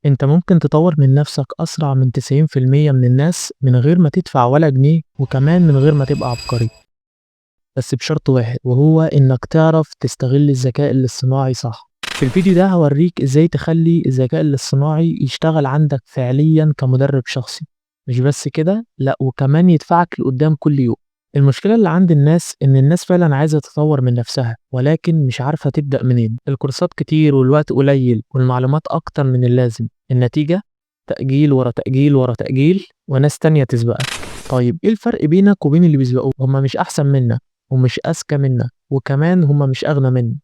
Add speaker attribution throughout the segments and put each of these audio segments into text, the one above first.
Speaker 1: أنت ممكن تطور من نفسك أسرع من 90% من الناس من غير ما تدفع ولا جنيه، وكمان من غير ما تبقى عبقري، بس بشرط واحد وهو إنك تعرف تستغل الذكاء الاصطناعي صح. في الفيديو ده هوريك إزاي تخلي الذكاء الاصطناعي يشتغل عندك فعليا كمدرب شخصي، مش بس كده لأ، وكمان يدفعك لقدام كل يوم. المشكلة اللي عند الناس إن الناس فعلا عايزة تطور من نفسها ولكن مش عارفة تبدأ منين. الكورسات كتير والوقت قليل والمعلومات أكتر من اللازم، النتيجة تأجيل ورا تأجيل ورا تأجيل وناس تانية تسبقك. طيب إيه الفرق بينك وبين اللي بيسبقوك؟ هما مش أحسن منك ومش أذكى منك وكمان هما مش أغنى منك،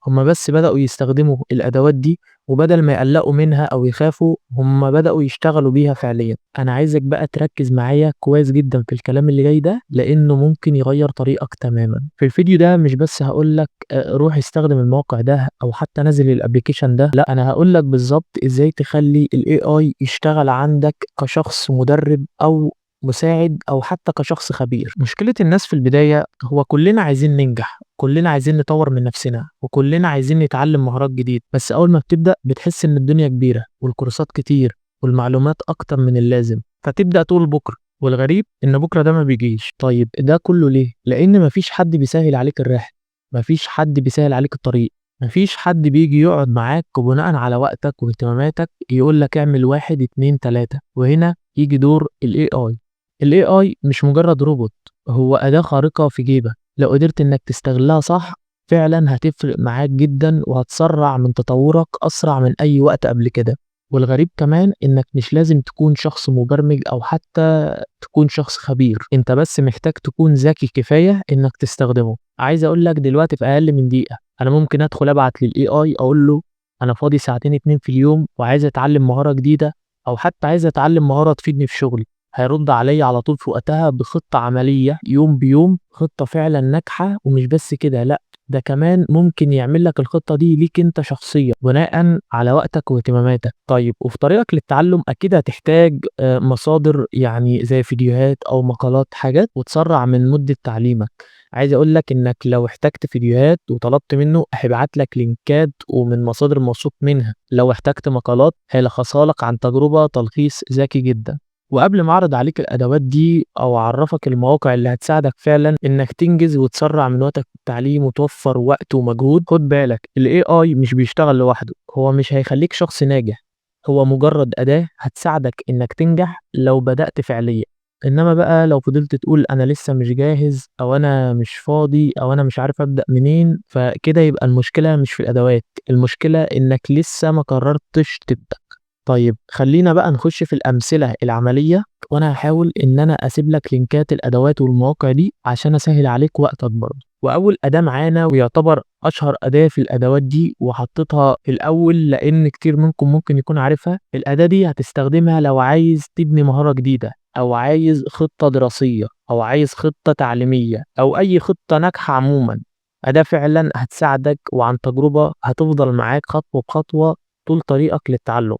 Speaker 1: هما بس بدأوا يستخدموا الأدوات دي، وبدل ما يقلقوا منها أو يخافوا هما بدأوا يشتغلوا بيها فعليا. أنا عايزك بقى تركز معايا كويس جدا في الكلام اللي جاي ده لأنه ممكن يغير طريقك تماما. في الفيديو ده مش بس هقولك روح استخدم الموقع ده أو حتى نزل الابليكيشن ده، لا أنا هقولك بالظبط إزاي تخلي ال AI يشتغل عندك كشخص مدرب أو مساعد أو حتى كشخص خبير. مشكلة الناس في البداية هو كلنا عايزين ننجح، كلنا عايزين نطور من نفسنا، وكلنا عايزين نتعلم مهارات جديدة، بس أول ما بتبدأ بتحس إن الدنيا كبيرة والكورسات كتير والمعلومات أكتر من اللازم، فتبدأ تقول بكرة، والغريب إن بكرة ده ما بيجيش. طيب ده كله ليه؟ لأن مفيش حد بيسهل عليك الرحلة، مفيش حد بيسهل عليك الطريق، مفيش حد بيجي يقعد معاك وبناء على وقتك واهتماماتك يقول لك اعمل واحد اتنين تلاتة. وهنا يجي دور ال AI. ال AI مش مجرد روبوت، هو أداة خارقة في جيبك، لو قدرت إنك تستغلها صح فعلا هتفرق معاك جدا وهتسرع من تطورك أسرع من أي وقت قبل كده. والغريب كمان إنك مش لازم تكون شخص مبرمج أو حتى تكون شخص خبير، أنت بس محتاج تكون ذكي كفاية إنك تستخدمه. عايز أقول لك دلوقتي في أقل من دقيقة أنا ممكن أدخل أبعت لل AI أقول له أنا فاضي ساعتين اتنين في اليوم وعايز أتعلم مهارة جديدة، أو حتى عايز أتعلم مهارة تفيدني في شغلي، هيرد عليا على طول في وقتها بخطة عملية يوم بيوم، خطة فعلا ناجحة. ومش بس كده لأ، ده كمان ممكن يعمل لك الخطة دي ليك انت شخصيا بناء على وقتك واهتماماتك. طيب وفي طريقك للتعلم اكيد هتحتاج مصادر يعني زي فيديوهات او مقالات، حاجات وتسرع من مدة تعليمك. عايز اقول لك انك لو احتجت فيديوهات وطلبت منه هيبعت لك لينكات ومن مصادر موثوق منها، لو احتجت مقالات هيلخصها لك عن تجربة تلخيص ذكي جدا. وقبل ما اعرض عليك الادوات دي او اعرفك المواقع اللي هتساعدك فعلا انك تنجز وتسرع من وقتك في التعليم وتوفر وقت ومجهود، خد بالك ال AI مش بيشتغل لوحده، هو مش هيخليك شخص ناجح، هو مجرد أداة هتساعدك انك تنجح لو بدأت فعليا. انما بقى لو فضلت تقول انا لسه مش جاهز او انا مش فاضي او انا مش عارف ابدأ منين، فكده يبقى المشكلة مش في الادوات، المشكلة انك لسه ما قررتش تبدأ. طيب خلينا بقى نخش في الأمثلة العملية، وأنا هحاول إن أنا أسيب لك لينكات الأدوات والمواقع دي عشان أسهل عليك وقتك برضه. وأول أداة معانا ويعتبر أشهر أداة في الأدوات دي وحطيتها الأول لأن كتير منكم ممكن يكون عارفها، الأداة دي هتستخدمها لو عايز تبني مهارة جديدة أو عايز خطة دراسية أو عايز خطة تعليمية أو أي خطة ناجحة عموما. أداة فعلا هتساعدك وعن تجربة هتفضل معاك خطوة بخطوة طول طريقك للتعلم.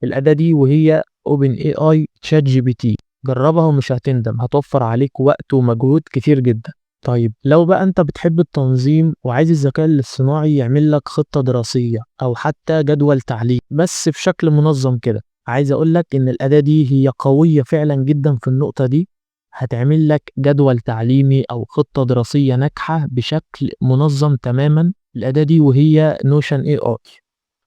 Speaker 1: الأداة دي وهي OpenAI ChatGPT، جربها ومش هتندم، هتوفر عليك وقت ومجهود كتير جدا. طيب لو بقى انت بتحب التنظيم وعايز الذكاء الاصطناعي يعمل لك خطة دراسية او حتى جدول تعليم بس بشكل منظم كده، عايز اقول لك ان الأداة دي هي قوية فعلا جدا في النقطة دي، هتعمل لك جدول تعليمي او خطة دراسية ناجحة بشكل منظم تماما. الأداة دي وهي Notion AI،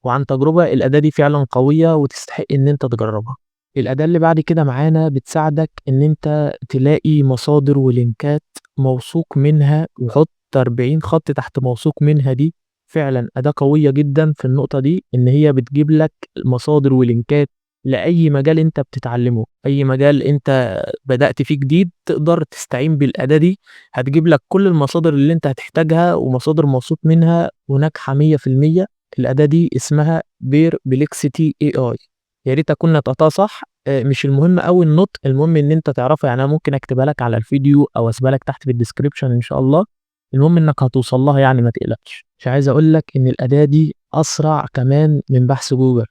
Speaker 1: وعن تجربة الأداة دي فعلا قوية وتستحق إن أنت تجربها. الأداة اللي بعد كده معانا بتساعدك إن أنت تلاقي مصادر ولينكات موثوق منها، وحط 40 خط تحت موثوق منها دي. فعلا أداة قوية جدا في النقطة دي، إن هي بتجيب لك مصادر ولينكات لأي مجال أنت بتتعلمه، أي مجال أنت بدأت فيه جديد تقدر تستعين بالأداة دي، هتجيب لك كل المصادر اللي أنت هتحتاجها ومصادر موثوق منها وناجحة 100%. الأداة دي اسمها بيربلكسيتي اي اي، يا ريت اكون نطقتها صح، مش المهم قوي النطق، المهم ان انت تعرفها. يعني انا ممكن اكتبها لك على الفيديو او اسيبها لك تحت في الديسكريبشن ان شاء الله، المهم انك هتوصل لها يعني ما تقلقش. مش عايز اقول لك ان الأداة دي اسرع كمان من بحث جوجل،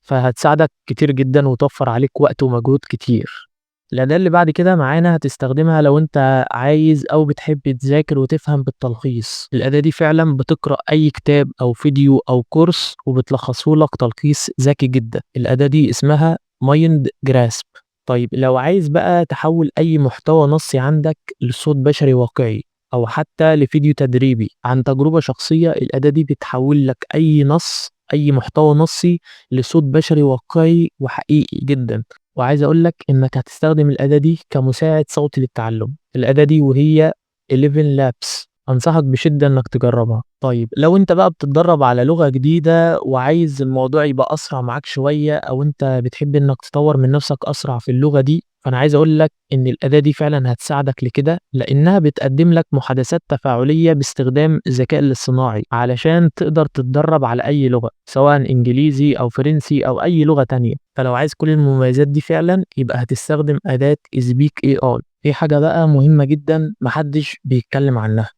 Speaker 1: فهتساعدك كتير جدا وتوفر عليك وقت ومجهود كتير. الأداة اللي بعد كده معانا هتستخدمها لو أنت عايز أو بتحب تذاكر وتفهم بالتلخيص. الأداة دي فعلا بتقرأ أي كتاب أو فيديو أو كورس وبتلخصه لك تلخيص ذكي جدا. الأداة دي اسمها مايند جراسب. طيب لو عايز بقى تحول أي محتوى نصي عندك لصوت بشري واقعي أو حتى لفيديو تدريبي عن تجربة شخصية، الأداة دي بتحول لك أي نص، أي محتوى نصي لصوت بشري واقعي وحقيقي جدا. وعايز أقول لك إنك هتستخدم الأداة دي كمساعد صوتي للتعلم. الأداة دي وهي 11 Labs، أنصحك بشدة إنك تجربها. طيب لو أنت بقى بتتدرب على لغة جديدة وعايز الموضوع يبقى أسرع معاك شوية، أو أنت بتحب إنك تطور من نفسك أسرع في اللغة دي، فأنا عايز أقول لك إن الأداة دي فعلا هتساعدك لكده، لأنها بتقدم لك محادثات تفاعلية باستخدام الذكاء الاصطناعي علشان تقدر تتدرب على أي لغة، سواء إنجليزي أو فرنسي أو أي لغة تانية. فلو عايز كل المميزات دي فعلا يبقى هتستخدم أداة سبيك اي اي. في حاجة بقى مهمة جدا محدش بيتكلم عنها،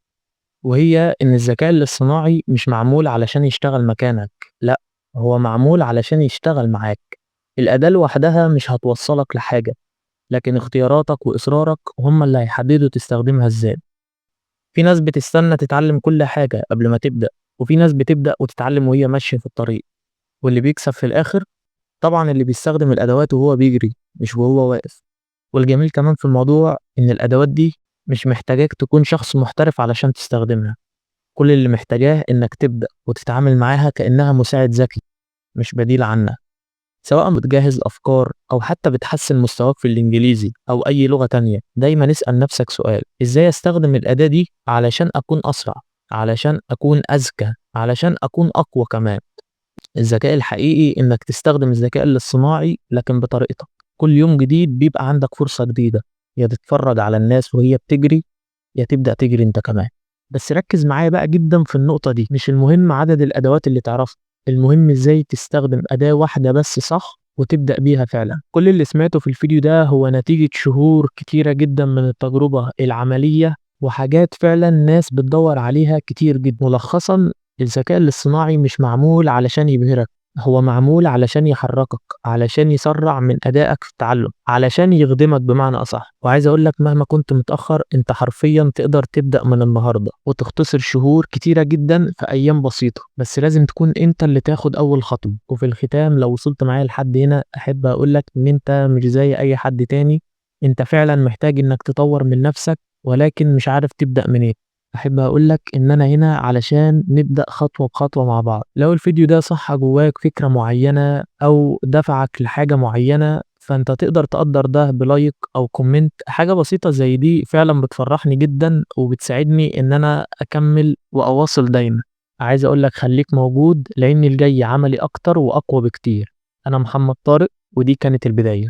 Speaker 1: وهي إن الذكاء الاصطناعي مش معمول علشان يشتغل مكانك، لأ، هو معمول علشان يشتغل معاك. الأداة لوحدها مش هتوصلك لحاجة، لكن اختياراتك وإصرارك هم اللي هيحددوا تستخدمها إزاي. في ناس بتستنى تتعلم كل حاجة قبل ما تبدأ، وفي ناس بتبدأ وتتعلم وهي ماشية في الطريق. واللي بيكسب في الآخر طبعا اللي بيستخدم الأدوات وهو بيجري، مش وهو واقف. والجميل كمان في الموضوع إن الأدوات دي مش محتاجاك تكون شخص محترف علشان تستخدمها. كل اللي محتاجاه إنك تبدأ وتتعامل معاها كأنها مساعد ذكي، مش بديل عنها. سواء بتجهز أفكار أو حتى بتحسن مستواك في الإنجليزي أو أي لغة تانية، دايما اسأل نفسك سؤال: إزاي أستخدم الأداة دي علشان أكون أسرع، علشان أكون أذكى، علشان أكون أقوى كمان. الذكاء الحقيقي إنك تستخدم الذكاء الاصطناعي لكن بطريقتك. كل يوم جديد بيبقى عندك فرصة جديدة، يا تتفرج على الناس وهي بتجري، يا تبدأ تجري انت كمان. بس ركز معايا بقى جدا في النقطة دي، مش المهم عدد الأدوات اللي تعرفها، المهم ازاي تستخدم أداة واحدة بس صح وتبدأ بيها فعلا. كل اللي سمعته في الفيديو ده هو نتيجة شهور كتيرة جدا من التجربة العملية، وحاجات فعلا ناس بتدور عليها كتير جدا. ملخصا، الذكاء الاصطناعي مش معمول علشان يبهرك، هو معمول علشان يحركك، علشان يسرع من أدائك في التعلم، علشان يخدمك بمعنى أصح. وعايز أقول لك مهما كنت متأخر، أنت حرفيا تقدر تبدأ من النهاردة وتختصر شهور كتيرة جدا في أيام بسيطة، بس لازم تكون أنت اللي تاخد أول خطوة. وفي الختام لو وصلت معايا لحد هنا، أحب أقول لك إن أنت مش زي أي حد تاني، أنت فعلا محتاج إنك تطور من نفسك، ولكن مش عارف تبدأ منين. أحب أقول لك إن أنا هنا علشان نبدأ خطوة بخطوة مع بعض. لو الفيديو ده صح جواك فكرة معينة أو دفعك لحاجة معينة، فأنت تقدر تقدر ده بلايك أو كومنت. حاجة بسيطة زي دي فعلا بتفرحني جدا وبتساعدني إن أنا أكمل وأواصل دايما. عايز أقول لك خليك موجود، لأن الجاي عملي أكتر وأقوى بكتير. أنا محمد طارق، ودي كانت البداية.